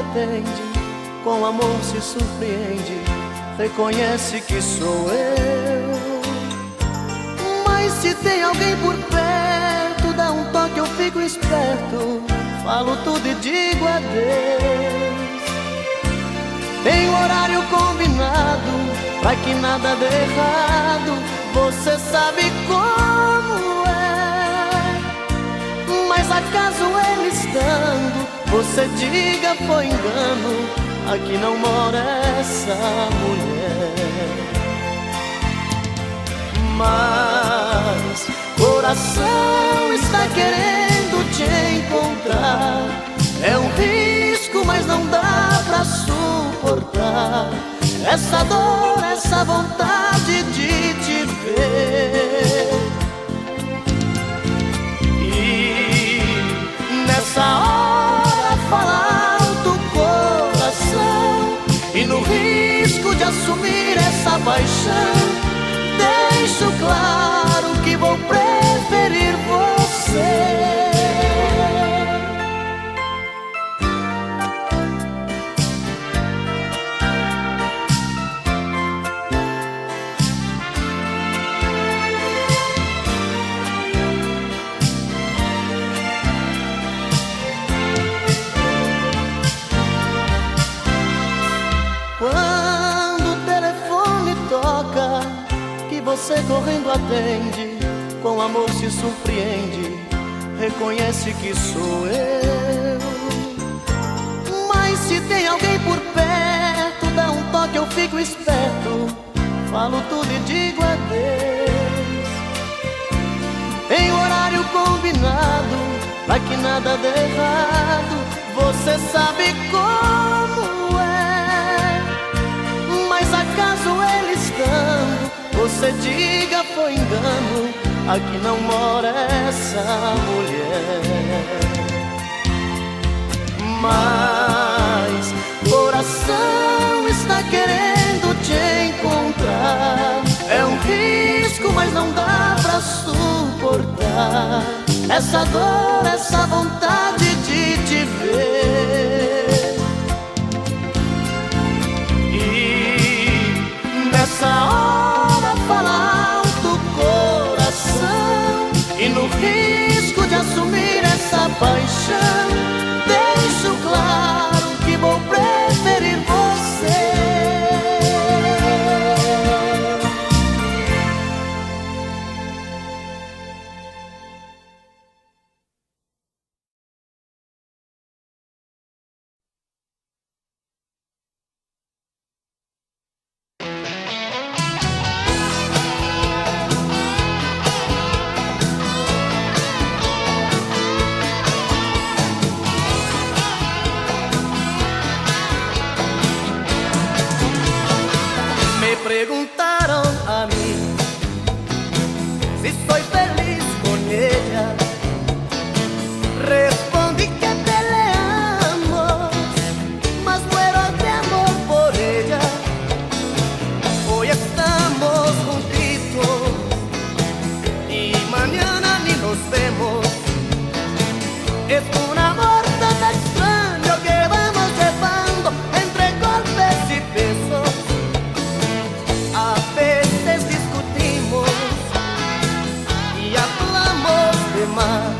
atende, com amor se surpreende, reconhece que sou eu. Mas se tem alguém por perto, dá um toque, eu fico esperto, falo tudo e digo adeus. Tem um horário combinado, pra que nada dê errado, você sabe como é. Mas acaso ele estando, você diga foi engano, aqui não mora essa mulher. Mas coração está querendo te encontrar, é um risco, mas não dá pra suportar essa dor, essa vontade de te ver. E nessa hora fala alto o coração, e no risco de assumir essa paixão, deixo claro que vou preferir você. Quando o telefone toca, que você correndo atende, com amor se surpreende, reconhece que sou eu. Mas se tem alguém por perto, dá um toque, eu fico esperto, falo tudo e digo adeus. Em horário combinado, pra que nada dê errado, você sabe como é. Mas acaso ele estando, você diga foi engano, aqui não mora essa mulher. Mas coração está querendo te encontrar, é um risco, mas não dá pra suportar essa dor, essa vontade de te ver. E nessa hora fala alto o coração, e no risco de assumir essa paixão, deixo claro que vou preferir você. Preguntaron a mí si estoy feliz con ella. Respondí que peleamos, mas muero de amor por ella. Hoy estamos juntitos y mañana ni nos vemos. Es un amor tan extraño que vamos llevando entre golpes y besos. A veces discutimos y hablamos de más.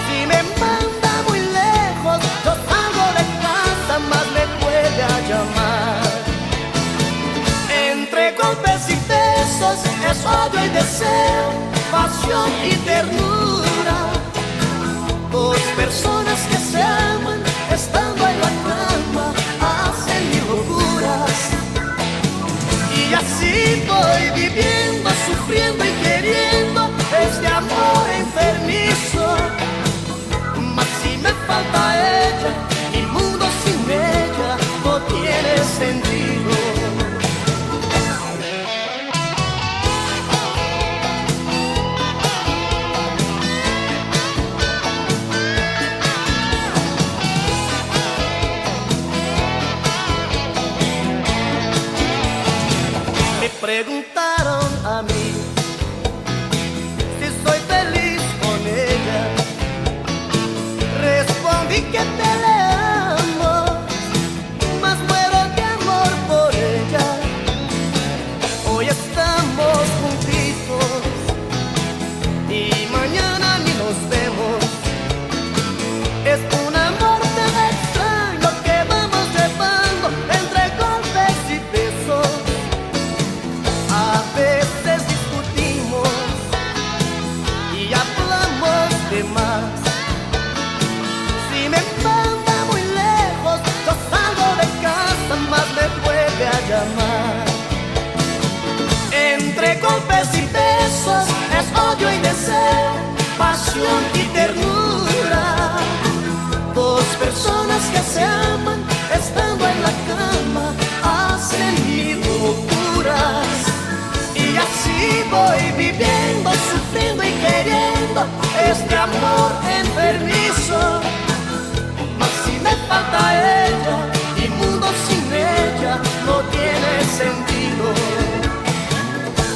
Si me manda muy lejos, yo salgo de casa, más me puede llamar. Entre golpes y besos es odio y deseo, pasión y ternura. Dos personas que se aman, estando en la cama, hacen mil locuras. Y así voy viviendo, sufriendo y queriendo este amor enfermizo. Mas si me falta ella, mi mundo sin ella no tiene sentido. Preguntaron a mí si soy feliz con ella. Respondí que peleamos, amar. Entre golpes y besos es odio y deseo, pasión y ternura. Dos personas que se aman estando en la cama hacen mil locuras. Y así voy viviendo, sufriendo y queriendo este amor enfermizo. Mas si me falta ella, mi mundo sin ella no tiene sentido.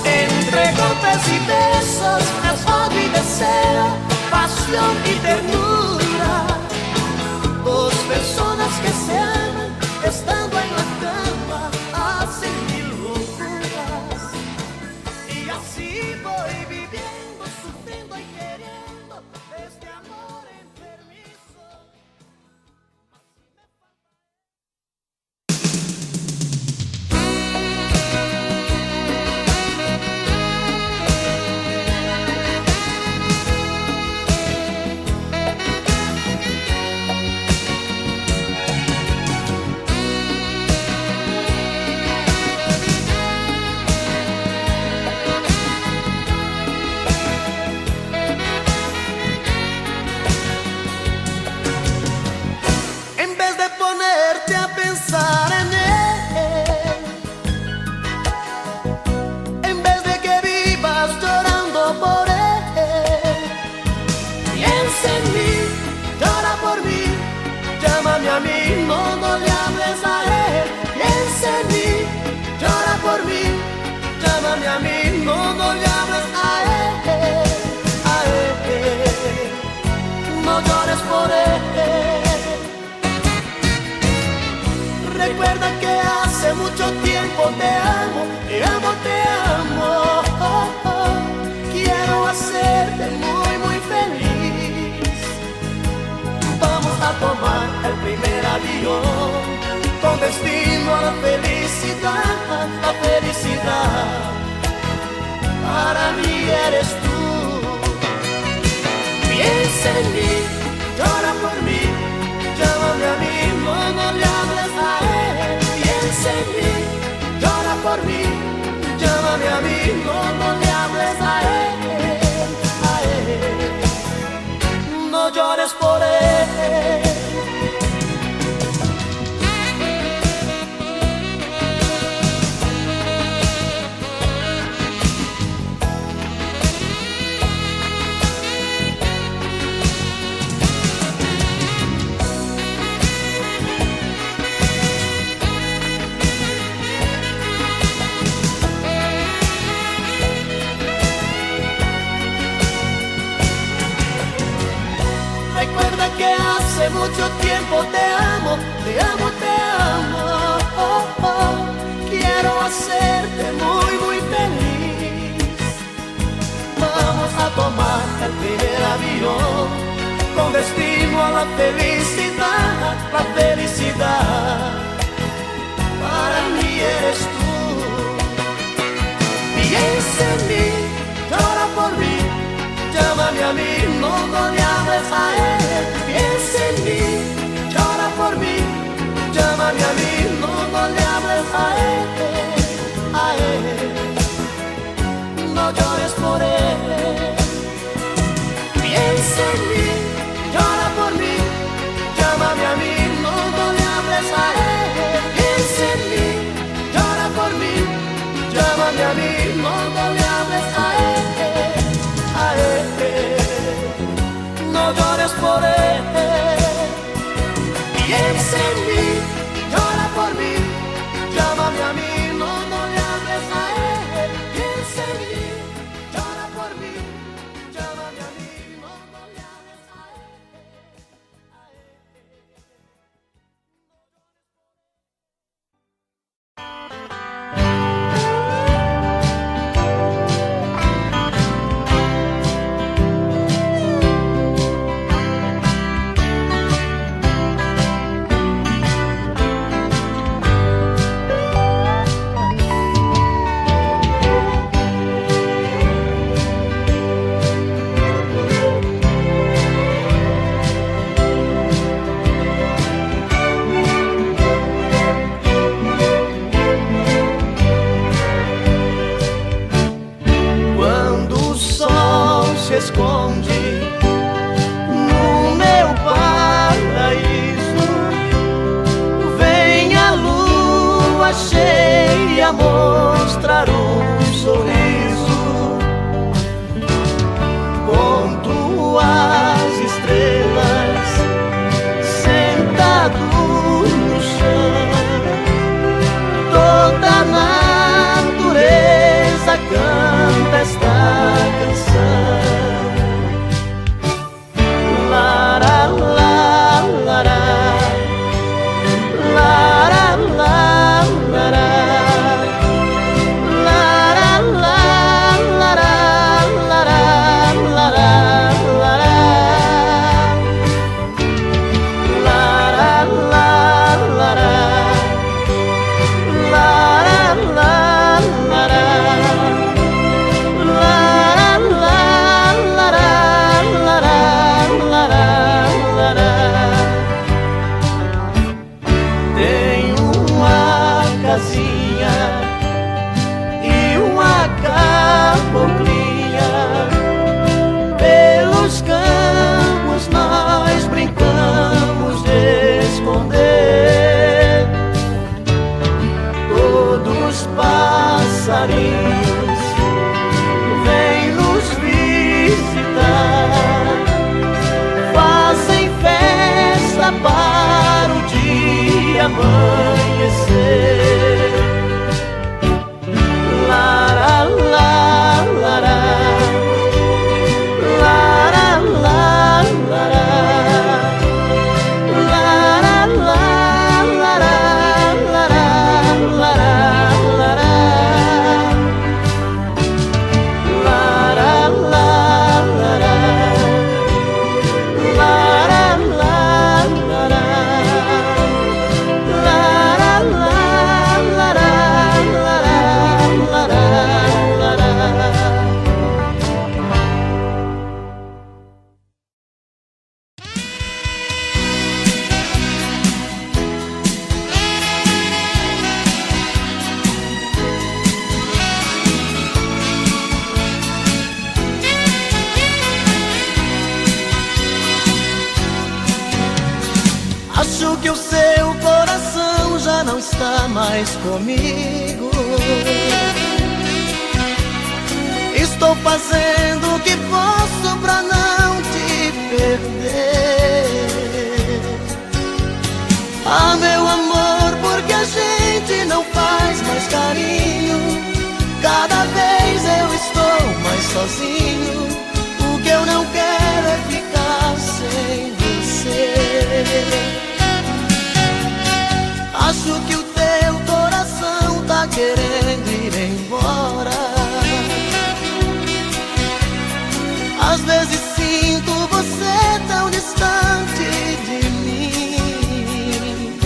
Entre golpes y besos es odio y deseo, pasión y ternura. Dos personas que se aman estando en la cama hacen mil locuras. Y así voy viviendo, sufriendo y queriendo este amor enfermizo. Ponerte a pensar en él, en vez de que vivas llorando por él. Piensa en mí, llora por mí, llámame a mí, no le hables a él. Piensa en mí, llora por mí, llámame a mí, no le hables a él, a él. No llores por él. Recuerda que hace mucho tiempo te amo, te amo, te amo. Oh, oh. Quiero hacerte muy, muy feliz. Vamos a tomar el primer avión con destino a la felicidad, la felicidad. Para mí eres tú. Piensa en mí, llora por mí, llámame a mí, no le hables a él. Piensa en mí, llora por mí, llámame a mí, no le hables a él, a él. No llores por él. Recuerda que hace mucho tiempo te amo, te amo, te amo. Oh, oh. Quiero hacerte muy, muy feliz. Vamos a tomar el primer avión con destino a la felicidad, la felicidad. Para mí eres tú. Piensa en mí, llora por mí, llámame a mí, no le hables a él. Piensa en mí, llora por mí, llámame a mí, no le hables a él, a él. No llores por él. Piensa en mí, llora por mí, llámame a mí, no le hables a él. Piensa en mí, llora por mí, llámame a mí, no le hables a él, a él. No llores por él. Piensa en mí, llora por mí, llámame a mí, no le hables a él. Piensa en mí, llora por mí, llámame a mí, no le hables a él, a él. esconde no meu paraíso. Vem a lua cheia mostrar um sorriso. Conto as estrelas sentado no chão. Toda a natureza canta esta canção. Lara, la, lara, lara, la, lara, lara, la, lara, lara, lara, lara, lara, la, lara. Tem uma casinha e uma caboclinha. Pelos campos nós brincamos de esconder. Todos os passarinhos vêm nos visitar, fazem festa para o dia amanhecer. Lara, la, lara, lara, la, lara, lara, la, lara, lara, lara, lara, lara, la, lara, lara, la, lara, lara, la, lara, lara. Acho que o seu coração já não está mais comigo. Estou fazendo o que posso pra não te perder. Ah, meu amor, porque a gente não faz mais carinho. Cada vez eu estou mais sozinho. O que eu não quero é ficar sem você. Acho que o teu coração tá querendo ir embora. Às vezes sinto você tão distante de mim.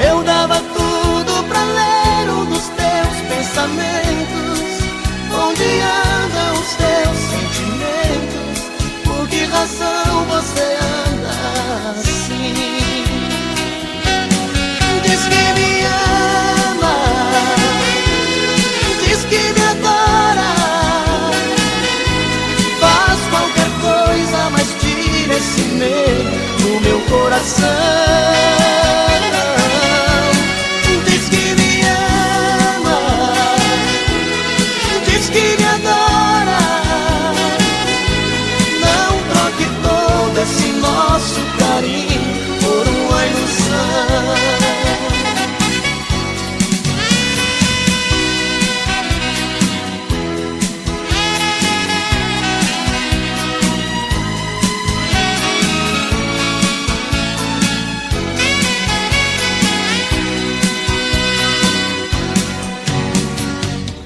Eu dava tudo pra ler um dos teus pensamentos. Onde andam os teus sentimentos? Por que razão você anda assim? Diz que me ama, diz que me adora, faz qualquer coisa, mas tira esse medo do meu coração. Diz que me ama, diz que me adora, não troque todo esse nosso carinho por uma ilusão.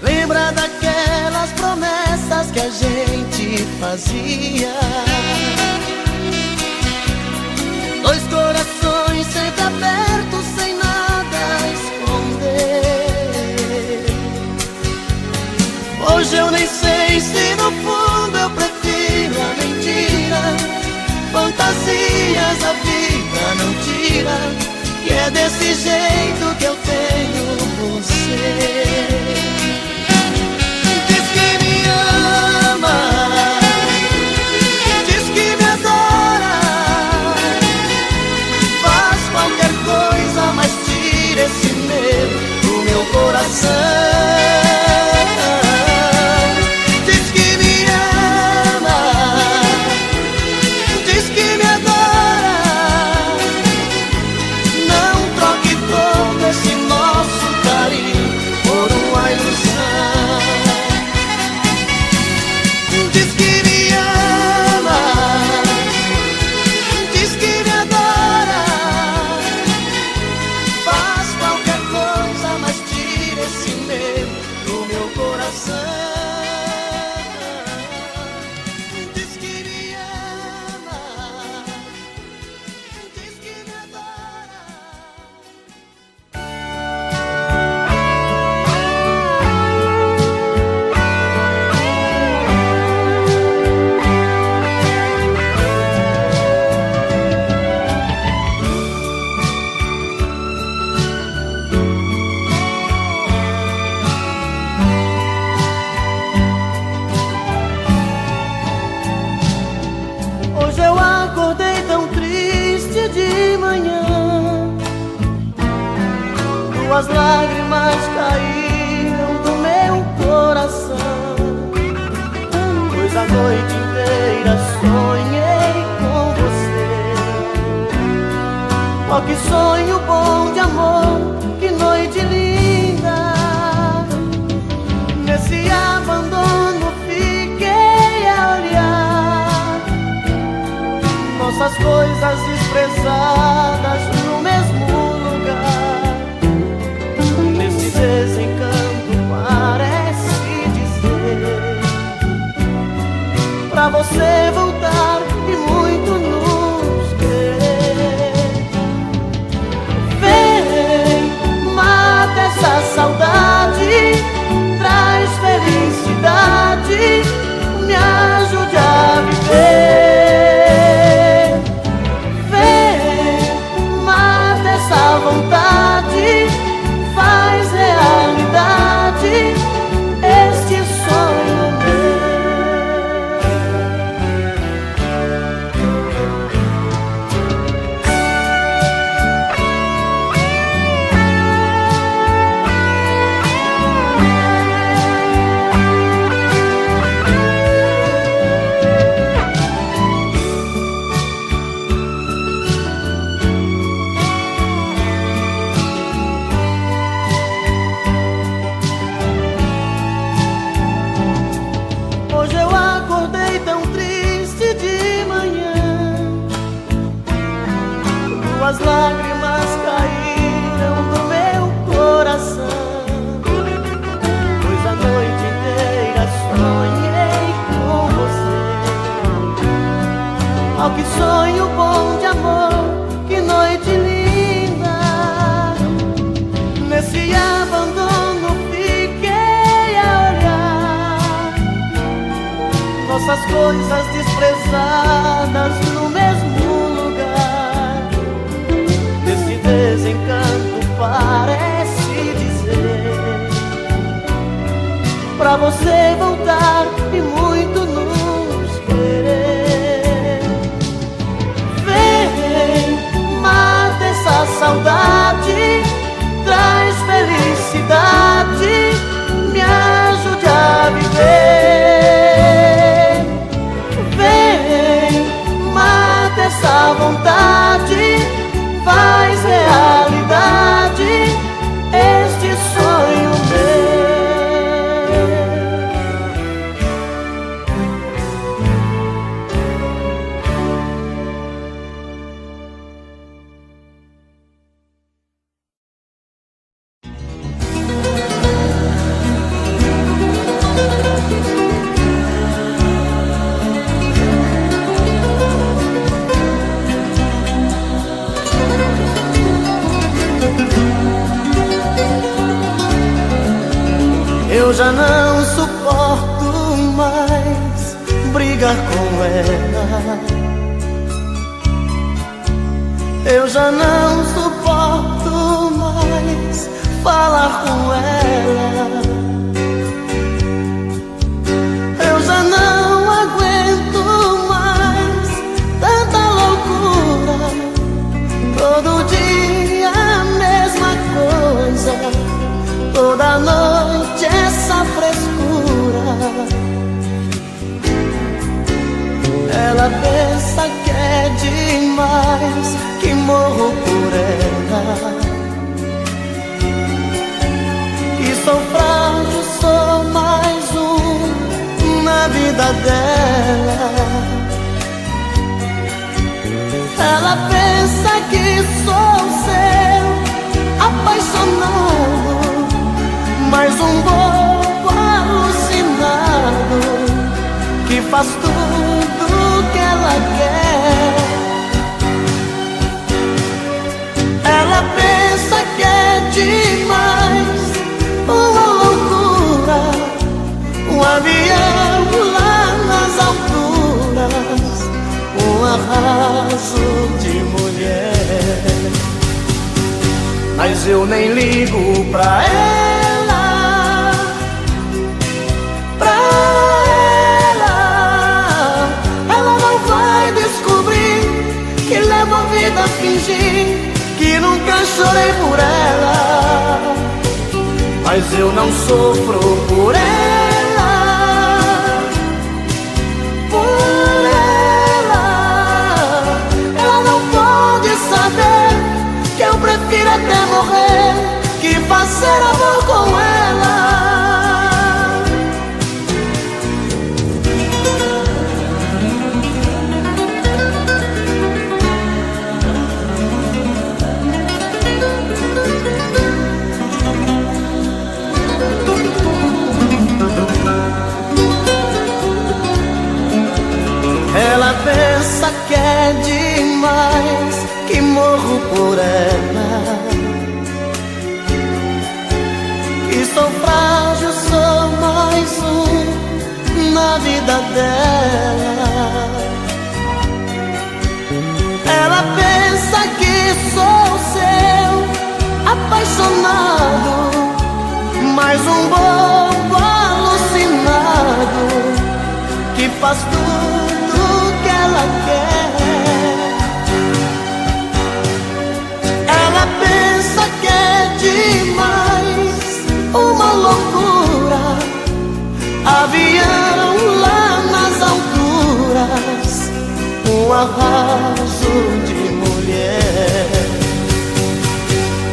Lembra daquelas promessas que a gente fazia? Dois corações sempre abertos, sem nada a esconder. Hoje eu nem sei se no fundo eu prefiro a mentira. Fantasias a vida não tira, e é desse jeito que eu tenho você. Diz que me ama, coração. Diz que me ama, diz que me adora. Não troque todo esse nosso carinho por uma ilusão. Diz que me ama, diz que me adora. Faz qualquer coisa, mas tira esse medo do meu coração. Diz que me ama, diz que me adora. Hoje eu acordei tão triste de manhã, tuas lágrimas caíram do meu coração, pois a noite inteira sonhei com você. Oh, que sonho bom de amor, que noite linda. Nesse abandono fiquei a olhar nossas coisas desprezadas no mesmo lugar. Nesse desencanto parece dizer pra você voltar e muito nos querer. Vem, mata essa saudade, traz felicidade, me ajude a viver. Vem, mata essa vontade, faz realidade este sonho meu. Hoje eu acordei tão triste de manhã, tuas lágrimas caíram do meu coração, pois a noite inteira sonhei com você. Oh, que sonho bom de amor, que noite linda. Nesse abandono fiquei a olhar nossas coisas desprezadas no mesmo lugar. Desse desencanto parece dizer pra você voltar e muito nos querer. Vem, mata essa saudade, traz felicidade, me ajude a viver. Vem, mata essa vontade, faz realidade este sonho meu. Eu já não suporto mais brigar com ela. Eu já não suporto mais falar com ela. Eu já não aguento mais tanta loucura. Todo dia a mesma coisa. toda noite essa frescura. Ela pensa que é demais, que morro por ela, que sou frágil, sou mais um na vida dela. Ela pensa que sou seu apaixonado, mais um bobo alucinado que faz tudo que ela quer. Ela pensa que é demais, uma loucura, um avião lá nas alturas, um arraso de mulher. Mas eu nem ligo pra ela, pra ela. Ela não vai descobrir que levo a vida a fingir que nunca chorei por ela. Mas eu não sofro por ela, por ela. Ela não pode saber que eu prefiro até morrer que fazer amor com ela. Ela pensa que é demais, que morro por ela, que sou frágil, sou mais um na vida dela. Ela pensa que sou seu apaixonado, mais um bobo alucinado que faz tudo que ela quer. Ela pensa que é demais, uma loucura, avião lá nas alturas, um arraso de mulher.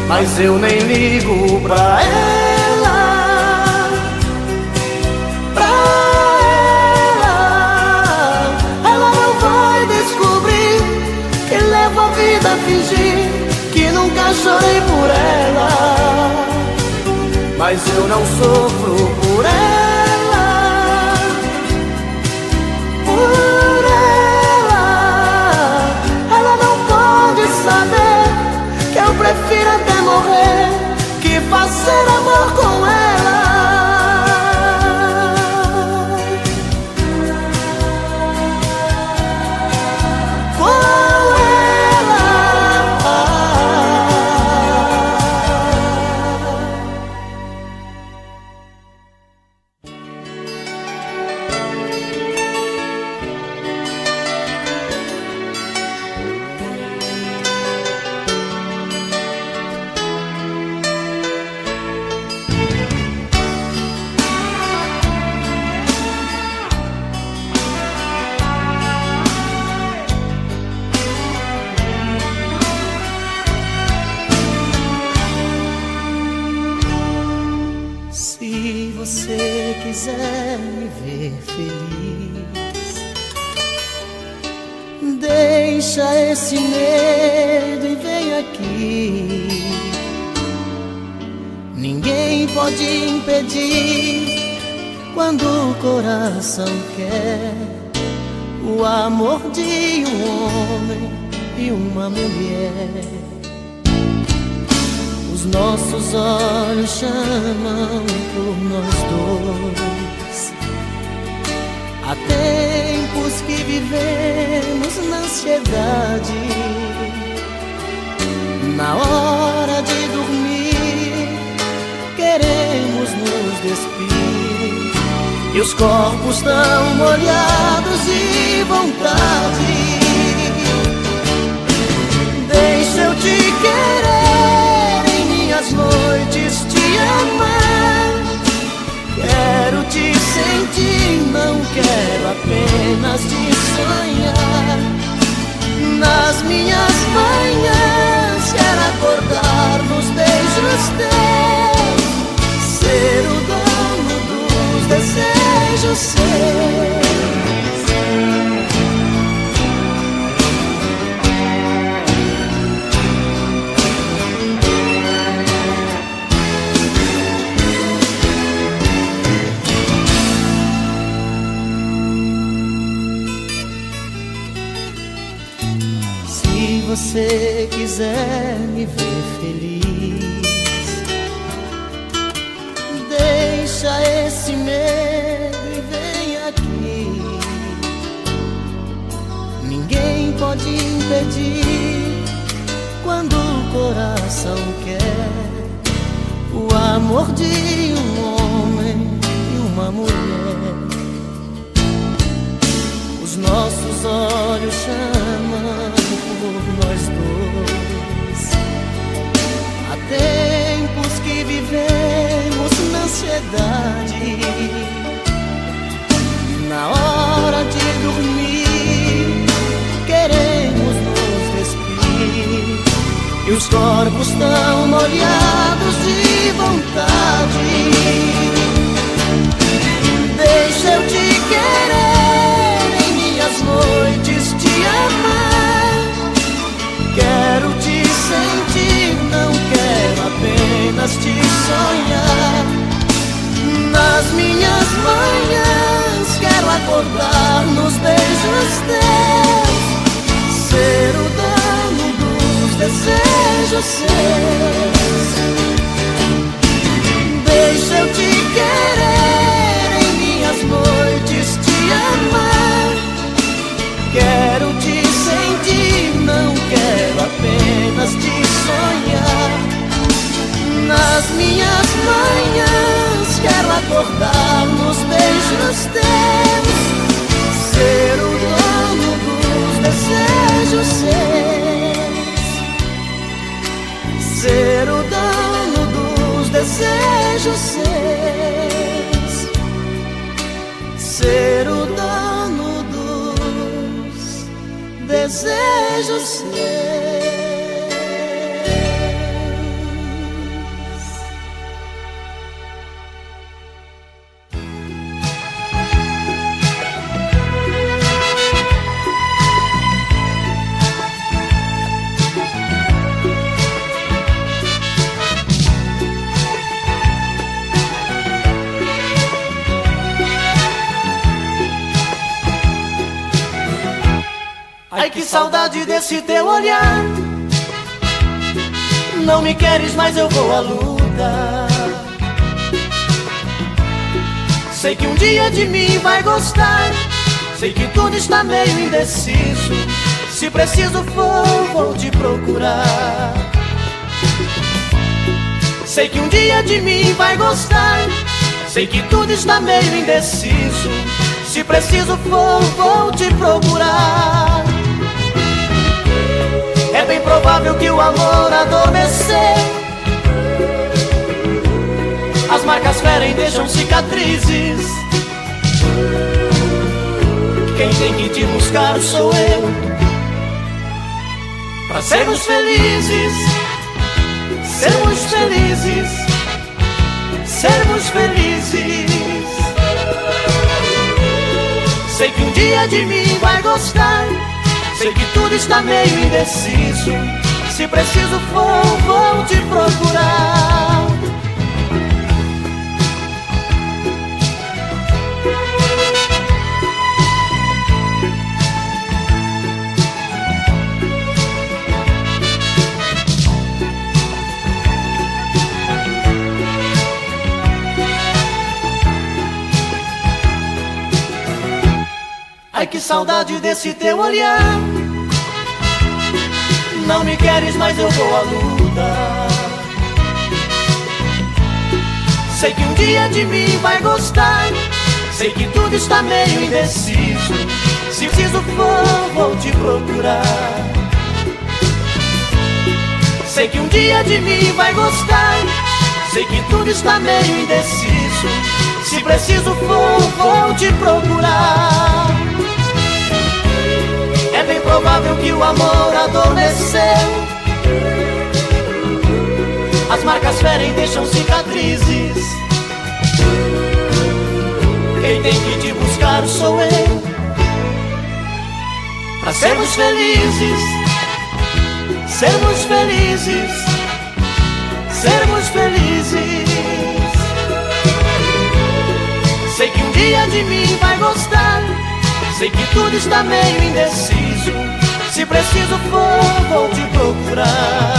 Mas eu nem ligo pra ela, pra ela. Ela não vai descobrir que levo a vida a fingir que nunca chorei por ela. Mas eu não sofro por ela, por ela. Ela não pode saber que eu prefiro até morrer que fazer amor com ela. Se você quiser me ver feliz, deixa esse medo e vem aqui. Ninguém pode impedir quando o coração quer o amor de um homem e uma mulher. Os nossos olhos chamam por nós dois. Há tempos que vivemos na ansiedade. Na hora de dormir, queremos nos despir, e os corpos tão molhados de vontade. Deixa eu te querer, em minhas noites te amar. minhas manhãs quero acordar nos beijos teus, ser o dono dos desejos seus. Se você quiser me ver feliz, deixa esse medo e vem aqui. Ninguém pode impedir quando o coração quer o amor de um homem e uma mulher. Os nossos olhos chamam por nós dois. Há tempos que vivemos na ansiedade. Na hora de dormir queremos nos despir, e os corpos tão molhados de vontade. Deixa eu te querer em minhas noites, te amar. Quero te sentir, não quero apenas te sonhar. Nas minhas manhãs quero acordar nos beijos teus, ser o dono dos desejos seus. Deixa eu te querer em minhas noites, te amar. Quero te sentir, não quero apenas te sonhar. Nas minhas manhãs quero acordar nos beijos teus, ser o dono dos desejos seus, ser o dono dos desejos seus, ser o dono dos desejos seus. Ai, que saudade desse teu olhar. Não me queres, mas eu vou à luta. Sei que um dia de mim vai gostar. Sei que tudo está meio indeciso. Se preciso for, vou te procurar. Sei que um dia de mim vai gostar. Sei que tudo está meio indeciso. Se preciso for, vou te procurar. É bem provável que o amor adormecer. As marcas ferem, deixam cicatrizes. Quem tem que te buscar sou eu, pra sermos felizes, sermos felizes, sermos felizes. Sei que um dia de mim vai gostar. Sei que tudo está meio indeciso. Se preciso for, vou te procurar. Ai, que saudade desse teu olhar. Não me queres, mas eu vou à luta. Sei que um dia de mim vai gostar. Sei que tudo está meio indeciso. Se preciso for, vou te procurar. Sei que um dia de mim vai gostar. Sei que tudo está meio indeciso. Se preciso for, vou te procurar. É bem provável provável que o amor adormeceu. As marcas ferem, deixam cicatrizes. Quem tem que te buscar sou eu. Pra sermos felizes, sermos felizes, sermos felizes. Sei que um dia de mim vai gostar. Sei que tudo está meio indeciso. Se preciso for, vou te procurar.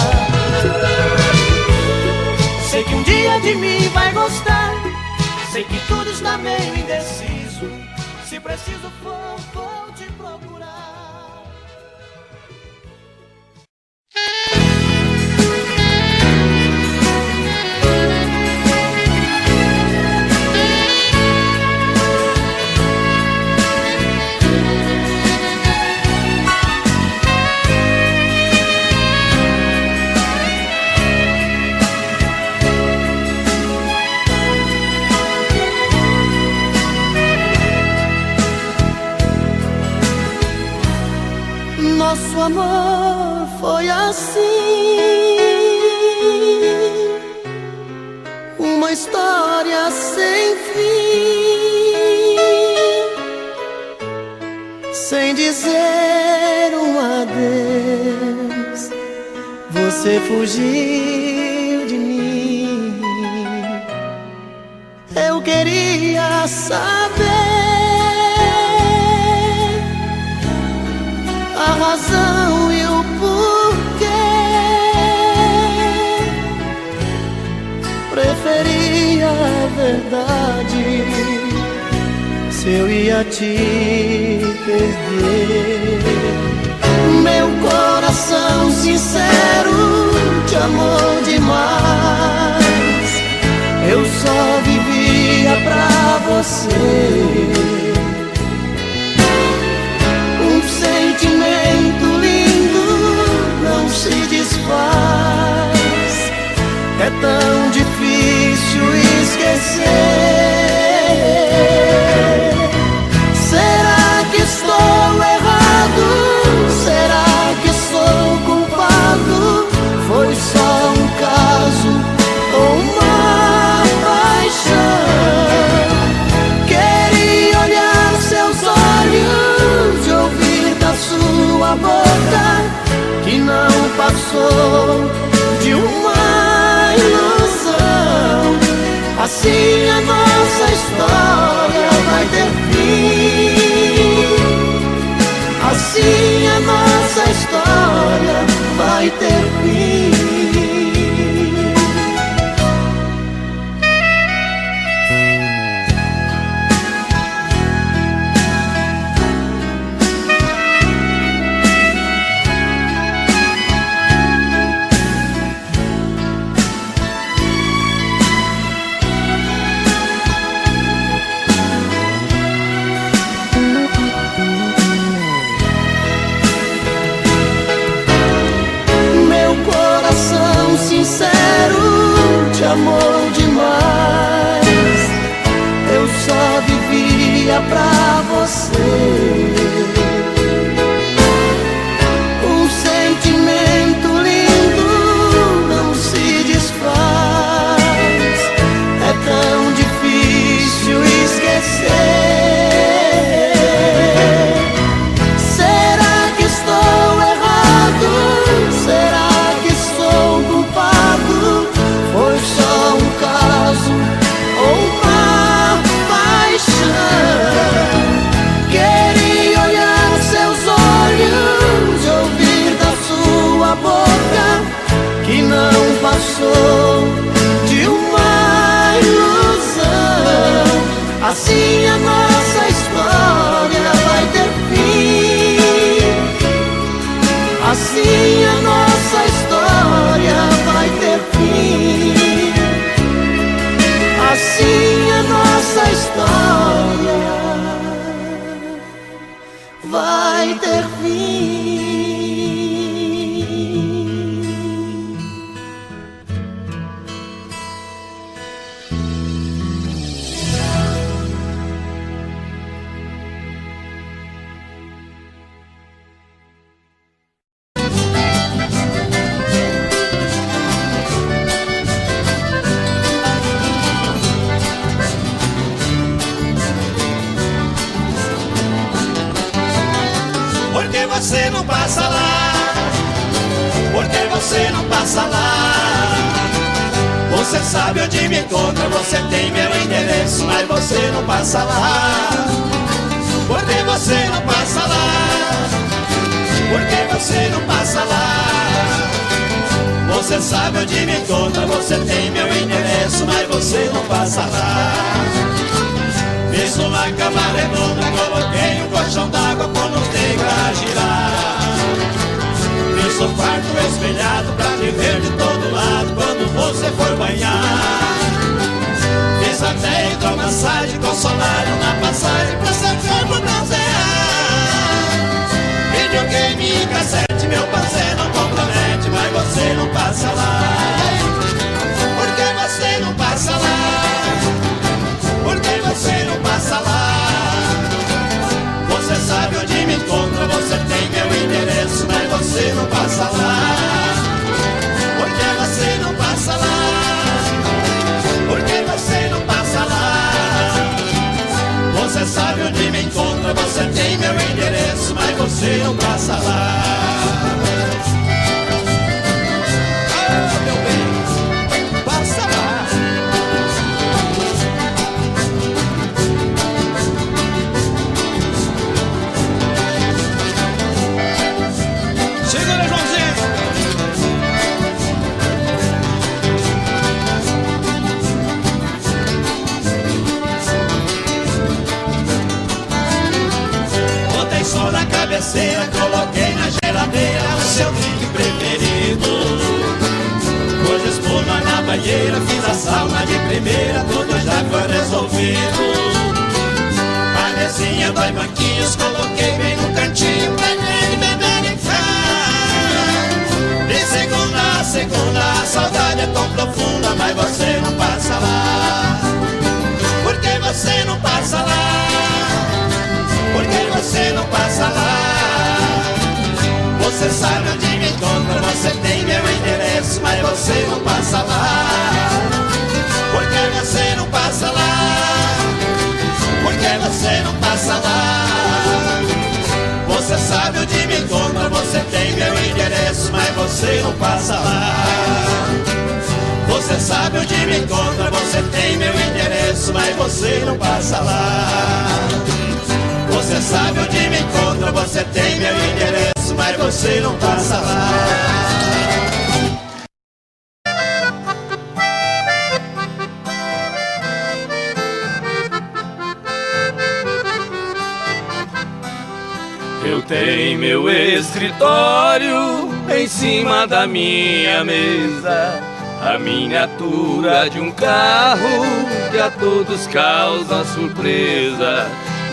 Sei que um dia de mim vai gostar. Sei que tudo está meio indeciso. Se preciso for, vou te procurar. Nosso amor foi assim, uma história sem fim. Sem dizer um adeus, você fugiu de mim. Eu queria saber a razão e o porquê. Preferia a verdade se eu ia te perder. Meu coração sincero te amou demais. Eu só vivia pra você. Sentimento lindo não se desfaz. É tão difícil esquecer. Será que estou errado? Será que sou culpado? Foi só um caso ou uma paixão? Queria olhar seus olhos, ouvir da sua boca que não passou de uma ilusão. Assim a nossa história vai ter fim. Assim a nossa história vai ter fim. Te amou demais. Eu só vivia pra você. Um sentimento lindo não se desfaz. É tão difícil esquecer. Será que estou errado? Será que sou culpado? Foi só um caso ou uma paixão? Queria olhar seus olhos, ouvir da sua boca que não passou de uma ilusão. Assim a nossa história vai ter fim. Assim a nossa história vai ter fim. Assim a nossa história vai ter fim. você não passa lá? Por que você não passa lá? Você sabe onde me encontra, você tem meu endereço, mas você não passa lá. Por que você não passa lá? Por que você não passa lá? Você sabe onde me encontra, você tem meu endereço, mas você não passa lá. Fiz uma cama redonda, coloquei um colchão d'água, quando tem pra girar. Fiz um quarto espelhado pra me ver de todo lado quando você for banhar. Fiz até hidromassagem com solário na passagem pra seu corpo bronzear. Videogame e cassete, meu parceiro não compromete, mas você não passa lá. Por que você não passa lá? Por que você não passa lá? Você sabe onde me encontra, você tem meu endereço, mas você não passa lá. Por que você não passa lá? Por que você não passa lá? Você sabe onde me encontra, você tem meu endereço, mas você não passa lá. Oh, meu bem, passa lá. Segura, Joãozinho. Botei sol na cabeceira, coloquei na geladeira o seu drink preferido. Pus espuma na banheira, fiz a sauna de primeira, tudo já foi resolvido. A mesinha, 2 banquinhos, coloquei bem no cantinho pra ele beber e ficar. De segunda a segunda, a saudade é tão profunda, mas você não passa lá. Por que você não passa lá? Por que você não passa lá? Você sabe onde me encontra, você tem meu endereço, mas você não passa lá. Por que você não passa lá? Por que você não passa lá? Você sabe onde me encontra, você tem meu endereço, mas você não passa lá. Você sabe onde me encontra, você tem meu endereço, mas você não passa lá. Você sabe onde me encontra, você tem meu endereço, mas você não passa lá. Eu tenho meu escritório em cima da minha mesa, a miniatura de um carro que a todos causa surpresa.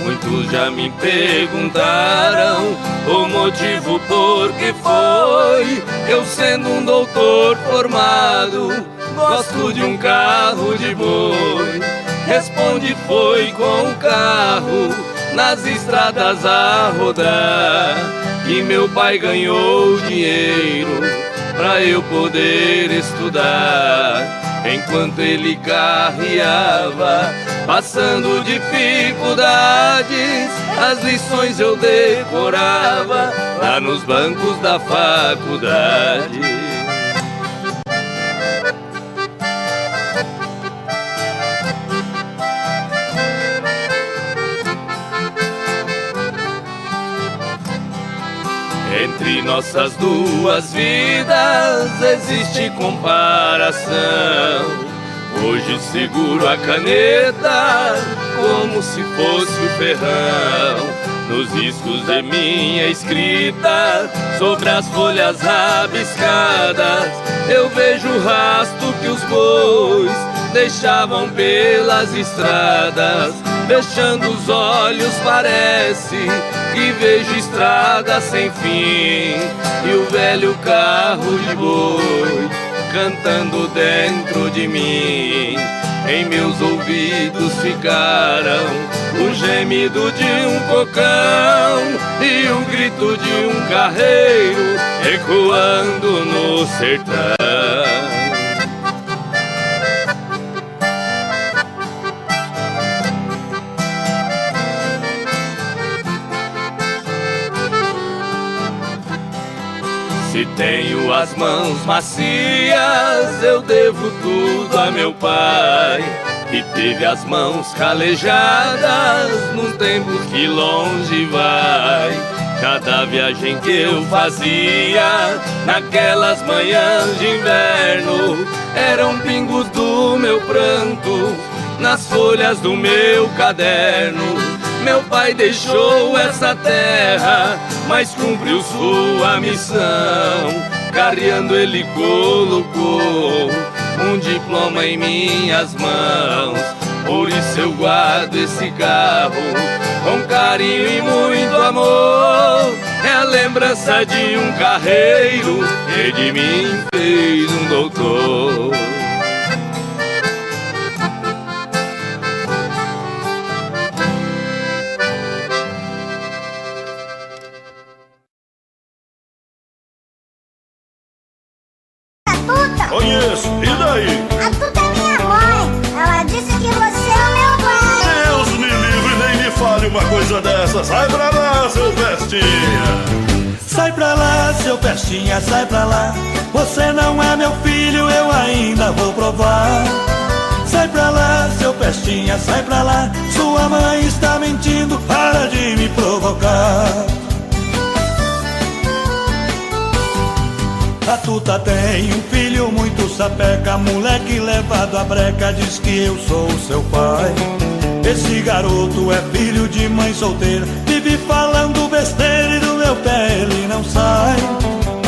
Muitos já me perguntaram o motivo por que foi. Eu sendo um doutor formado, gosto de um carro de boi. Responde, foi com o carro nas estradas a rodar que meu pai ganhou dinheiro pra eu poder estudar. Enquanto ele carreava, passando dificuldades, as lições eu decorava lá nos bancos da faculdade. Entre nossas duas vidas existe comparação. Hoje seguro a caneta como se fosse o ferrão. Nos riscos de minha escrita, sobre as folhas rabiscadas, eu vejo o rastro que os bois deixavam pelas estradas. Fechando os olhos parece que vejo estrada sem fim, e o velho carro de boi cantando dentro de mim. Em meus ouvidos ficaram o gemido de um cocão e o grito de um carreiro ecoando no sertão. Se tenho as mãos macias, eu devo tudo a meu pai, que teve as mãos calejadas nos tempos que longe vai. Cada viagem que eu fazia naquelas manhãs de inverno eram pingos do meu pranto nas folhas do meu caderno. Meu pai deixou essa terra, mas cumpriu sua missão. Carreando ele colocou um diploma em minhas mãos. Por isso eu guardo esse carro com carinho e muito amor. É a lembrança de um carreiro que de mim fez um doutor. Conheço, e daí? A Tuta é minha mãe. Ela disse que você é o meu pai. Deus me livre, nem me fale uma coisa dessa. Sai pra lá, seu Pestinha. Sai pra lá, seu Pestinha, sai pra lá. Você não é meu filho, eu ainda vou provar. Sai pra lá, seu Pestinha, sai pra lá. Sua mãe está mentindo, para de me provocar. A Tuta tem um filho muito sapeca, moleque levado à breca, diz que eu sou seu pai. Esse garoto é filho de mãe solteira, vive falando besteira e do meu pé ele não sai.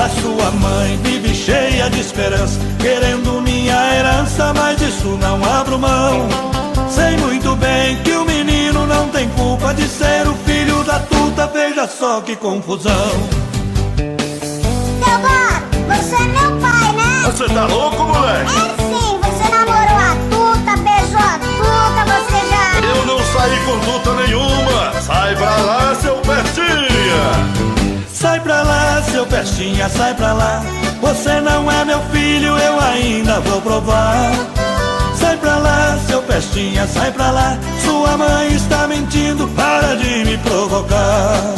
A sua mãe vive cheia de esperança, querendo minha herança, mas disso não abro mão. Sei muito bem que o menino não tem culpa de ser o filho da Tuta, veja só que confusão. Você é meu pai, né? Você tá louco, moleque? É sim, você namorou a Tuta, beijou a Tuta, você já... Eu não saí com Tuta nenhuma. Sai pra lá, seu Pestinha. Sai pra lá, seu Pestinha, sai pra lá. Você não é meu filho, eu ainda vou provar. Sai pra lá, seu Pestinha, sai pra lá. Sua mãe está mentindo, para de me provocar.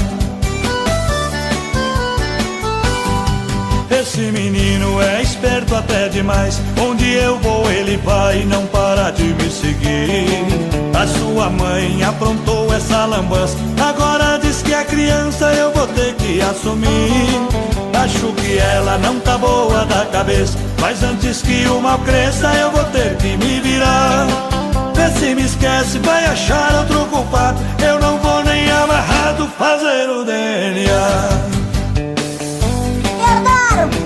Esse menino é esperto até demais. Onde eu vou ele vai e não para de me seguir. A sua mãe aprontou essa lambança, agora diz que é criança, eu vou ter que assumir. Acho que ela não tá boa da cabeça, mas antes que o mal cresça eu vou ter que me virar. Vê se me esquece, vai achar outro culpado. Eu não vou nem amarrado fazer o DNA.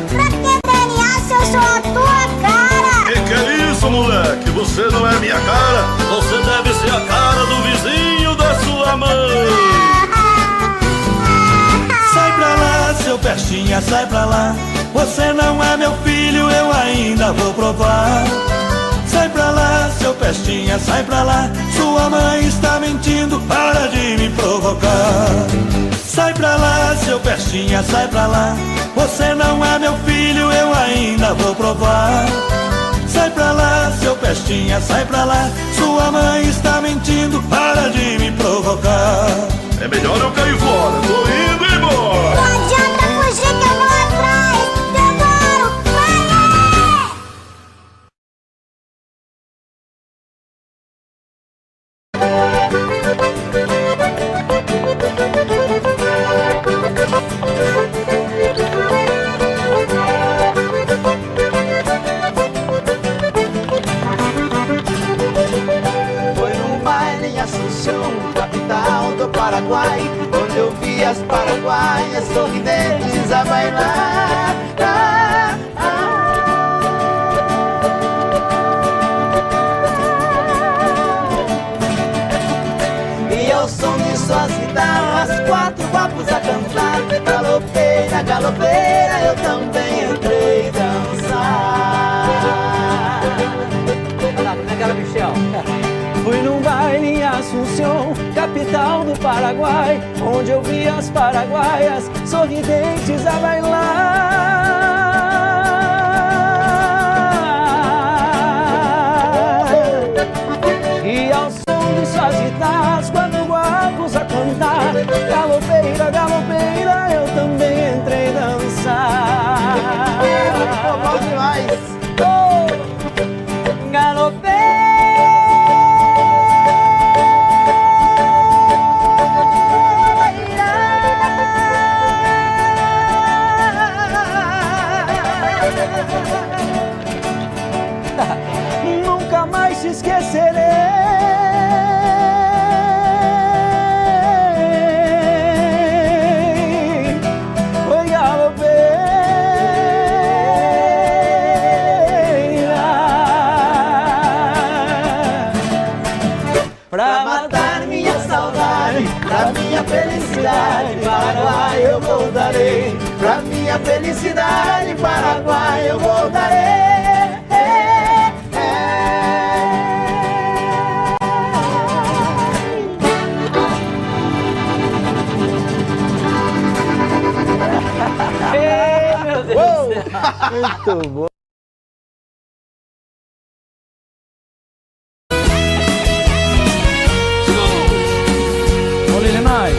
Pra que DNA se eu sou a tua cara? Que é isso, moleque? Você não é minha cara. Você deve ser a cara do vizinho da sua mãe. Sai pra lá, seu Pestinha, sai pra lá. Você não é meu filho, eu ainda vou provar. Sai pra lá, seu Pestinha, sai pra lá. Sua mãe está mentindo, para de me provocar. Sai pra lá, seu Pestinha, sai pra lá. Você não é meu filho, eu ainda vou provar. Sai pra lá, seu Pestinha, sai pra lá. Sua mãe está mentindo, para de me provocar. É melhor eu cair fora, tô indo embora. Não adianta fugir que eu vou atrás. Teodoro, vai! Paraguai, onde eu vi as paraguaias sorridentes a bailar. E ao som de suas guitarras, quatro guapos a cantar. Galopeira, galopeira, eu também entrei dançar. Olha lá, aquela Michel. Fui num baile em Assunção, capital do Paraguai, onde eu vi as paraguaias sorridentes a bailar. E ao som de suas guitarras, quando guapos a cantar, galopeira, galopeira, eu também entrei dançar. pra matar minha saudade, pra minha felicidade, Paraguai eu voltarei. Pra minha felicidade, Paraguai eu voltarei. Meu Deus do céu. Muito bom. Olha ele mais.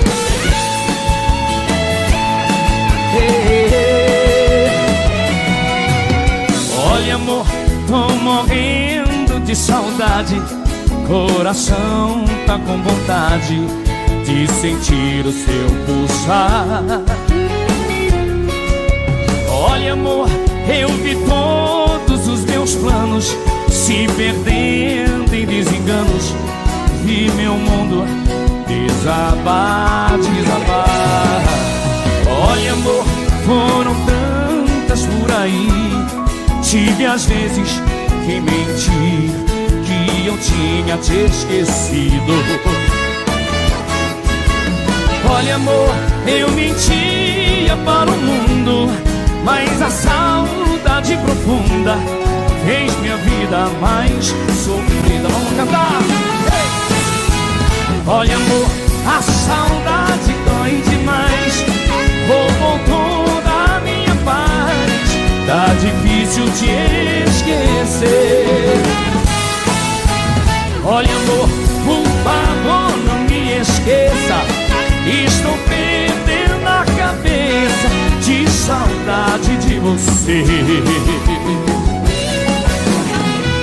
Olha amor, tô morrendo de saudade. Coração tá com vontade de sentir o seu pulsar. Olha amor, eu vi todos os meus planos se perdendo em desenganos. Vi meu mundo desabar, desabar. Olha amor, foram tantas por aí. Tive às vezes que mentir, que eu tinha te esquecido. Olha amor, eu mentia para o mundo, mas a saudade profunda fez minha vida mais sofrida. Vamos cantar! Olha amor, a saudade dói demais, roubou toda a minha paz. Tá difícil te esquecer. Olha amor, por favor não me esqueça. Estou perdendo a cabeça de saudade de você.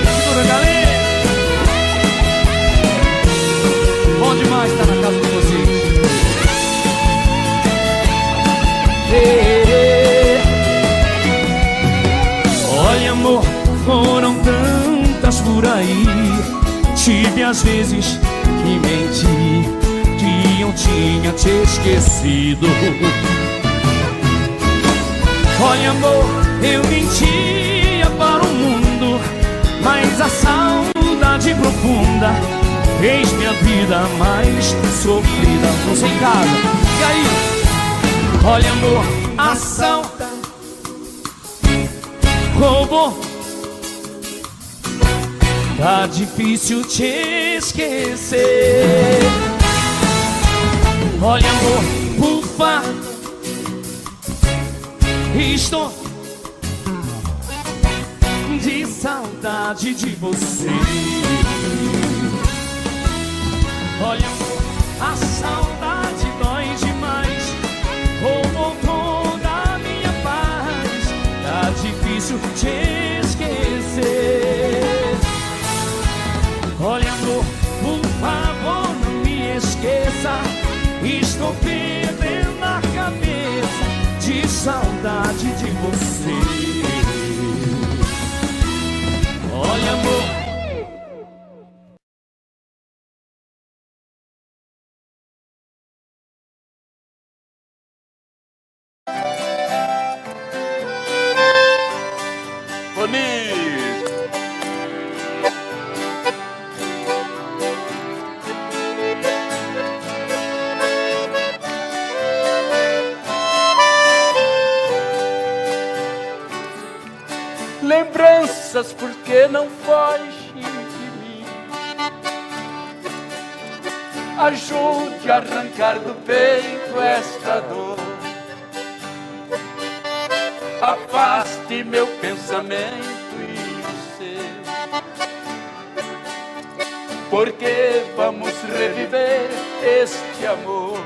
Segura, galera. Bom demais estar na casa de vocês. Olha amor, foram tantas por aí. Tive às vezes que menti, que eu tinha te esquecido. Olha amor, eu mentia para o mundo, mas a saudade profunda fez minha vida mais sofrida. Você em casa, e aí? Olha amor, a saudade roubou. Tá difícil te esquecer. Olha amor, por favor, estou de saudade de você. Olha amor, a saudade dói demais, roubou toda a minha paz. Tá difícil te esquecer. Olha amor, por favor não me esqueça. Estou perdendo a cabeça de saudade de você. Olha amor, bonito. lembranças, porque não foge de mim. Ajude a arrancar do peito esta dor. Afaste meu pensamento e o seu, porque vamos reviver este amor.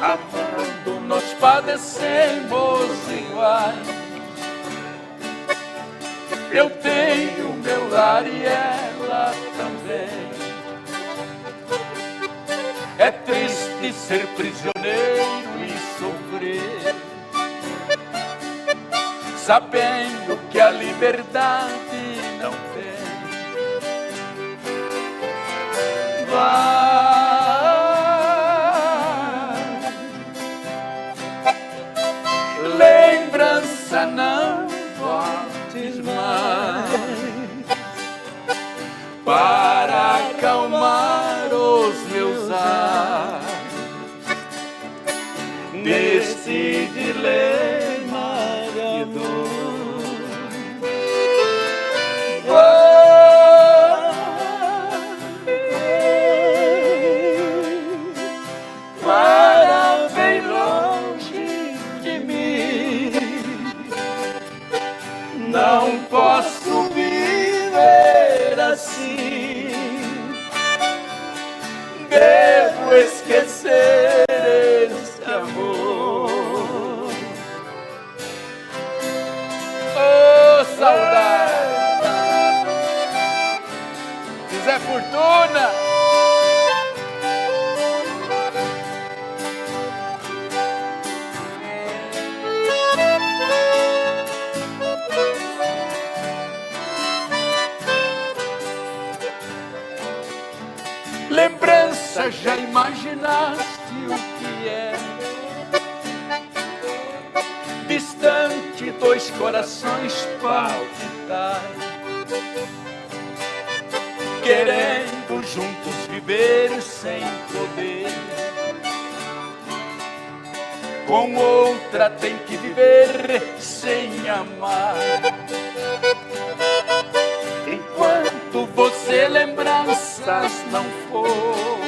Amando nós padecemos iguais. Eu tenho meu lar e ela também. É triste ser prisioneiro e sofrer, sabendo que a liberdade não tem. Vai, lembrança, não voltes mais. Vai. assim. Devo esquecer esse amor. Oh, saudade! Zé Fortuna! Lembrança, já imaginaste o que é? Distante, dois corações palpitar, querendo juntos viver sem poder. Com outra tem que viver sem amar. Enquanto você lembranças não for,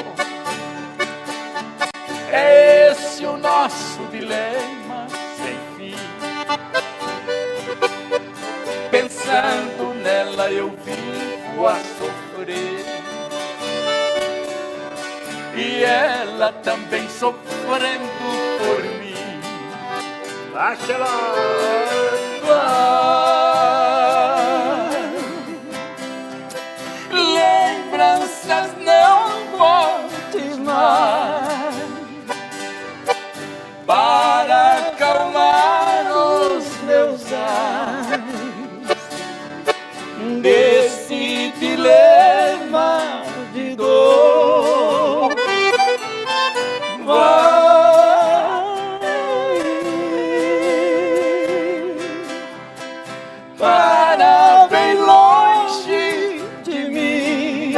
é esse o nosso dilema sem fim. Pensando nela eu vivo a sofrer, e ela também sofrendo por mim. Baixa lá! Lembranças não voltes mais, para acalmar os meus ais desse dilema de dor. Para bem longe de mim,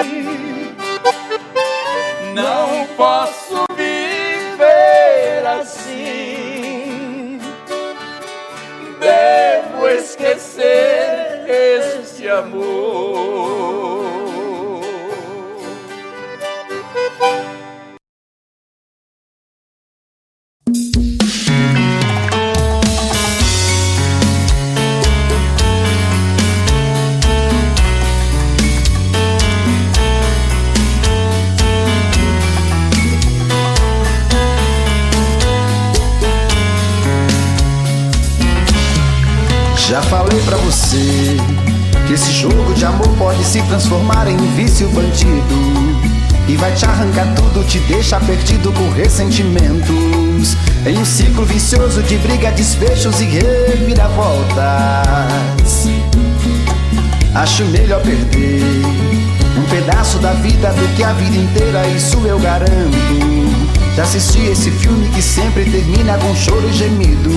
não posso viver assim. Devo esquecer esse amor. Já falei pra você que esse jogo de amor pode se transformar em um vício bandido, e vai te arrancar tudo, te deixar perdido com ressentimentos, em um ciclo vicioso de briga, desfechos e reviravoltas. Acho melhor perder um pedaço da vida do que a vida inteira, isso eu garanto. Já assisti esse filme que sempre termina com choro e gemido.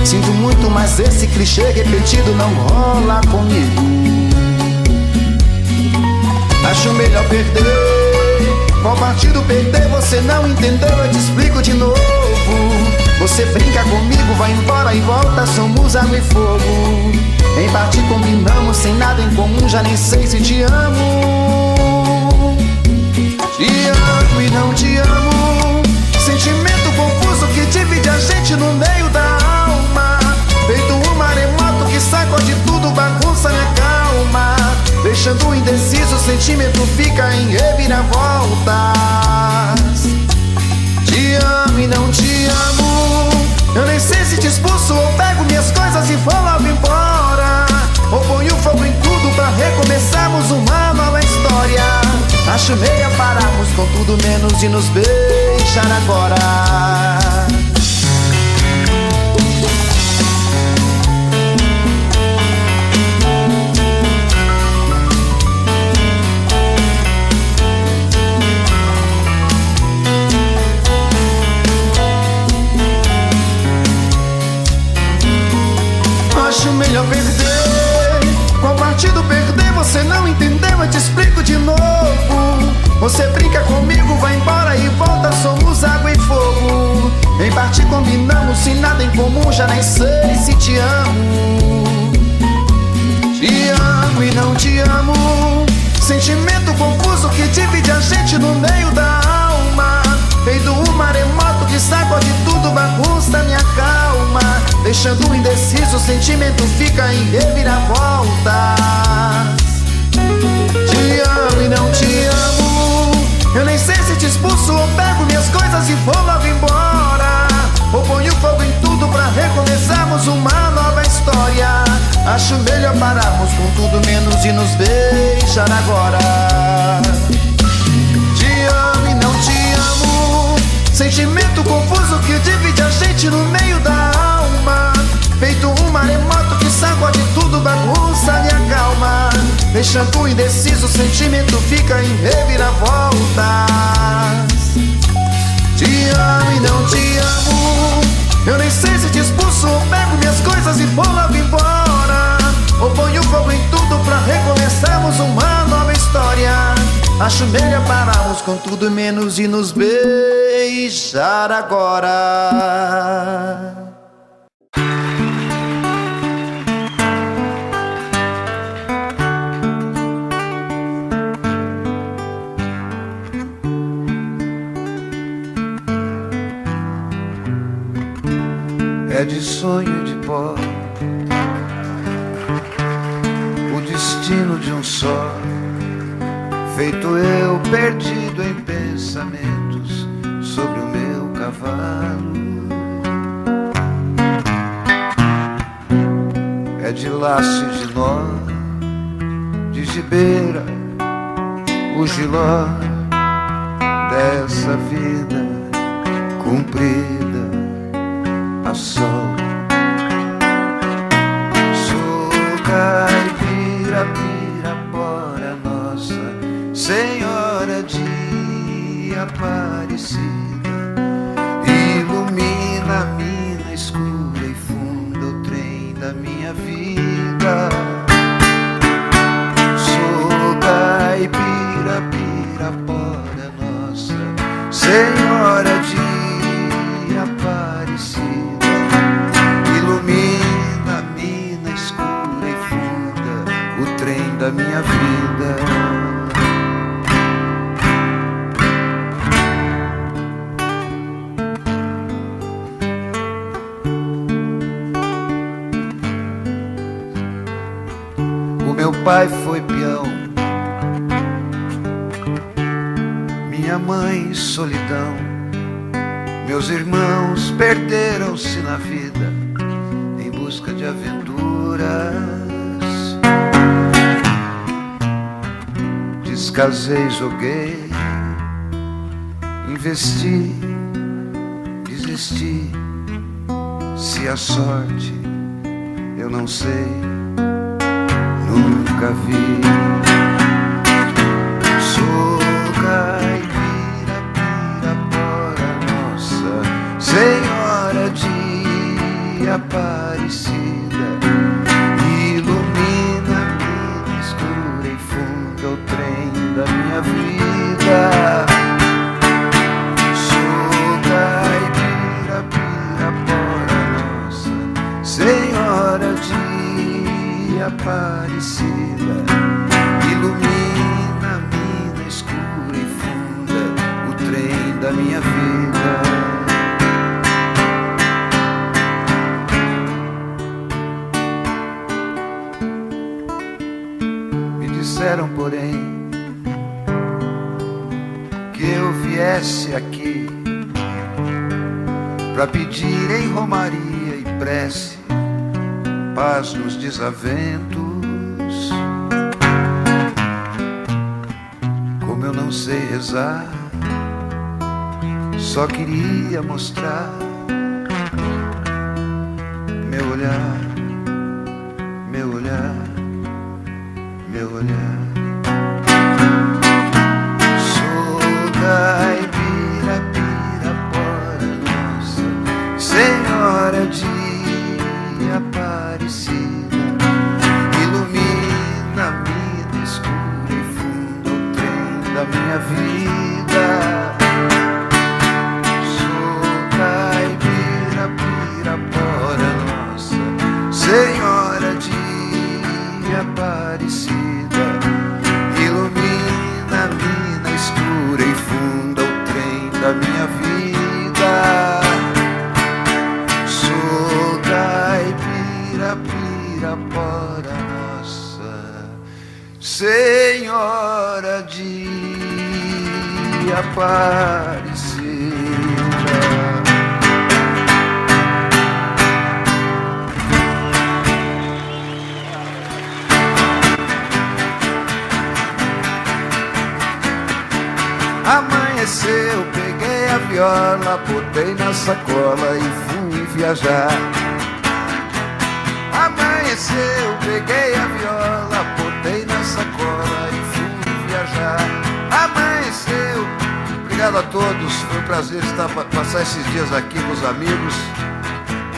Sinto muito, mas esse clichê repetido não rola comigo. Acho melhor perder. Qual partido perder? Você não entendeu, eu te explico de novo. Você brinca comigo, vai embora e volta, somos água e fogo. Em parte combinamos, sem nada em comum, já nem sei se te amo. Te amo e não te amo. Sentimento confuso que divide a gente no meio da alma. Feito um maremoto que sacode tudo, bagunça minha calma. Deixando indeciso, o sentimento fica em reviravoltas. Te amo e não te amo. Eu nem sei se te expulso ou pego minhas coisas e vou logo embora, ou ponho fogo em tudo pra recomeçarmos uma nova história. Acho melhor pararmos com tudo menos de nos beijar agora. Acho melhor perder. Qual partido perder? Você não entendeu, eu te explico de novo. Você brinca comigo, vai embora e volta, somos água e fogo. Em parte combinamos, sem nada em comum, já nem sei se te amo. Te amo e não te amo. Sentimento confuso que divide a gente no meio da alma. Feito um maremoto que sacode tudo, bagunça minha calma. Deixando indeciso, o sentimento fica em reviravoltas. de nos beijar agora. Te amo e não te amo, sentimento confuso que divide a gente no meio da alma. Feito um maremoto que sacode tudo, bagunça e acalma. Deixando indeciso, o sentimento fica em reviravoltas. Te amo e não te amo, eu nem sei se te expulso ou pego minhas coisas e vou logo embora. Ou ponho fogo em tudo pra recomeçarmos uma nova história. Acho melhor pararmos com tudo menos de nos beijar agora. É de sonho de pó o destino de um só, feito eu perdido em pensamentos sobre o meu cavalo. É de laço e de nó, de gibeira, o giló dessa vida cumprida a sol. Sou caipira, pirapora nossa Senhora de Aparecida, ilumina a mina escura e funda o trem da minha vida. Sou caipira, pirapora nossa Senhora de Aparecida, ilumina a mina escura e funda o trem da minha vida. O meu pai foi peão, minha mãe solidão. Meus irmãos perderam-se na vida em busca de aventuras. Descasei, joguei, investi, desisti. Se a sorte eu não sei, nunca vi. Sou caipira, pirapora nossa Senhora de Aparecida, ilumina a mina escura e funda o trem da minha vida. Sou caipira, pirapora nossa Senhora de Aparecida, ilumina a mina escura e funda o trem da minha vida. Me disseram, porém, que eu viesse aqui pra pedir em romaria e prece paz nos desaventos. Como eu não sei rezar, só queria mostrar meu olhar, meu olhar, meu olhar. Sou caipira, pirapora nossa Senhora de Aparecida, ilumina a mina escura e funda o trem da minha vida. Sou caipira, pirapora nossa Senhora de Aparecida, ilumina a mina escura e funda o trem da minha vida. Sou caipira, pirapora nossa Senhora de Aparecida. Amanheceu, peguei a viola, botei na sacola e fui viajar. Amanheceu, peguei a viola, botei na sacola e fui viajar. Amanheceu. Obrigado a todos, foi um prazer passar esses dias aqui com os amigos.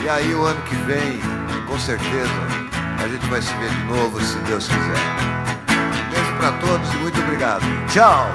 E aí o ano que vem, com certeza, a gente vai se ver de novo, se Deus quiser. Um beijo pra todos e muito obrigado. Tchau!